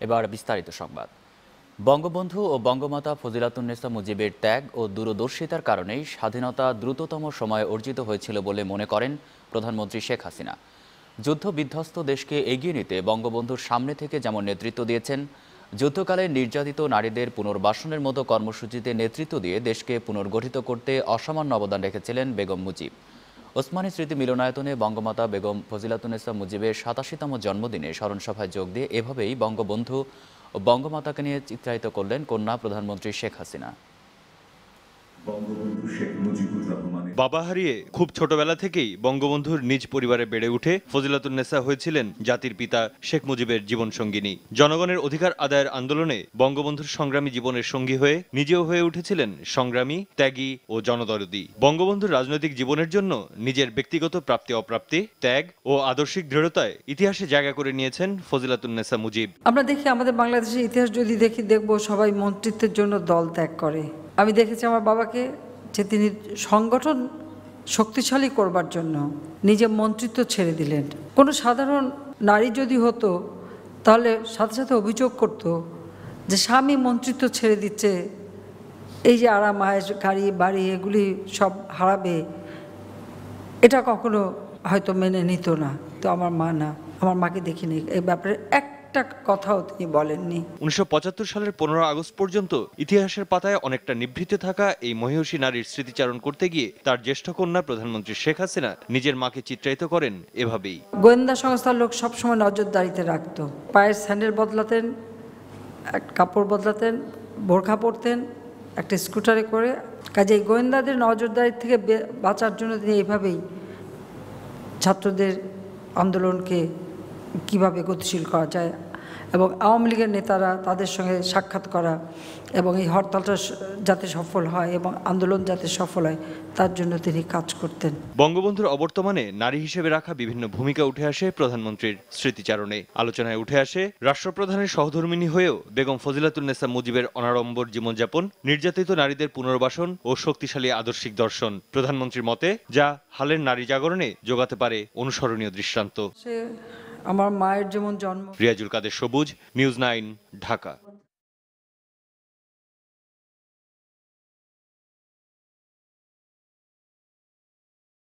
এবার বিস্তারিত সংবাদ। বঙ্গবন্ধু ও বঙ্গমাতা ফজিলাতুন্নেসা মুজিবের ত্যাগ ও দূরদর্শিতার কারণেই স্বাধীনতা দ্রুততম সময়ে অর্জিত হয়েছিল বলে মনে করেন প্রধানমন্ত্রী শেখ হাসিনা। যুদ্ধ বিধ্বস্ত দেশকে এগিয়ে নিতে বঙ্গবন্ধুর সামনে থেকে যেমন নেতৃত্ব দিয়েছেন, যুদ্ধকালে নির্যাতিত নারীদের পুনর্বাসনের মতো কর্মসূচিতে নেতৃত্ব দিয়ে দেশকে পুনর্গঠিত করতে অসামান্য অবদান রেখেছিলেন বেগম মুজিব। ওসমানী স্মৃতি মিলনায়তনে বঙ্গমাতা বেগম ফজিলাতুন্নেসা মুজিবের ৮৭তম জন্মদিনে স্মরণসভায় যোগ দিয়ে এভাবেই বঙ্গবন্ধু ও বঙ্গমাতাকে নিয়ে চিত্রায়িত করলেন কন্যা প্রধানমন্ত্রী শেখ হাসিনা। বাবা হারিয়ে খুব ছোটবেলা থেকেই বঙ্গবন্ধুর নিজ পরিবারে বেড়ে উঠে ফজিলাতুন্নেসা হয়েছিলেন জাতির পিতা শেখ মুজিবের জীবনসঙ্গিনী। জনগণের অধিকার আদায়ের আন্দোলনে বঙ্গবন্ধুর সংগ্রামী জীবনের সঙ্গী হয়ে নিজেও হয়ে উঠেছিলেন সংগ্রামী, ত্যাগী ও জনদরদী। বঙ্গবন্ধুর রাজনৈতিক জীবনের জন্য নিজের ব্যক্তিগত প্রাপ্তি অপ্রাপ্তি, ত্যাগ ও আদর্শিক দৃঢ়তায় ইতিহাসে জায়গা করে নিয়েছেন ফজিলাতুন্নেসা মুজিব। আমরা দেখি আমাদের বাংলাদেশের ইতিহাস যদি দেখবো সবাই মন্ত্রিত্বের জন্য দল ত্যাগ করে। আমি দেখেছি আমার বাবাকে যে তিনি সংগঠন শক্তিশালী করবার জন্য নিজের মন্ত্রিত্ব ছেড়ে দিলেন। কোনো সাধারণ নারী যদি হতো তাহলে সাথে সাথে অভিযোগ করত যে স্বামী মন্ত্রিত্ব ছেড়ে দিচ্ছে, এই যে আরাম আয়েশ গাড়ি বাড়ি এগুলি সব হারাবে, এটা কখনো হয়তো মেনে নিত না। তো আমার মা না, আমার মাকে দেখিনি এই ব্যাপারে একটা কথাও তিনি বলেননি। ১৯৭৫ সালের ১৫ আগস্ট পর্যন্ত ইতিহাসের পাতায় অনেকটা নিভৃতে থাকা এই মহিষী নারীর স্মৃতিচারণ করতে গিয়ে তার জ্যেষ্ঠ কন্যা প্রধানমন্ত্রী শেখ হাসিনা নিজের মাকে চিত্রায়িত করেন এভাবেই। গোয়েন্দা সংস্থার লোক সবসময় নজরদারিতে রাখত, পায়ের স্যান্ডেল বদলাতেন, কাপড় বদলাতেন, বোরখা পরতেন, একটা স্কুটারে করে। কাজে এই গোয়েন্দাদের নজরদারি থেকে বাঁচার জন্য তিনি এইভাবেই ছাত্রদের আন্দোলনকে কিভাবে গতিশীল করা যায় এবং আওয়ামী লীগের নেতারা তাদের সঙ্গে সাক্ষাৎ করা এবং এই হরতালটা যাতে সফল হয় এবং আন্দোলন যাতে সফল হয় তার জন্য তিনি কাজ করতেন। বঙ্গবন্ধুর অবর্তমানে নারী হিসেবে রাখা বিভিন্ন ভূমিকা উঠে আসে প্রধানমন্ত্রীর স্মৃতিচারণে। আলোচনায় উঠে আসে রাষ্ট্রপ্রধানের সহধর্মিণী হয়েও বেগম ফজিলাতুন্নেসা মুজিবের অনাড়ম্বর জীবনযাপন, নির্যাতিত নারীদের পুনর্বাসন ও শক্তিশালী আদর্শিক দর্শন। প্রধানমন্ত্রীর মতে যা হালের নারী জাগরণে যোগাতে পারে অনুসরণীয় দৃষ্টান্ত। আমার মায়ের যেমন জন্ম। রিয়াজুল কাদের সবুজ, নিউজ 9, ঢাকা।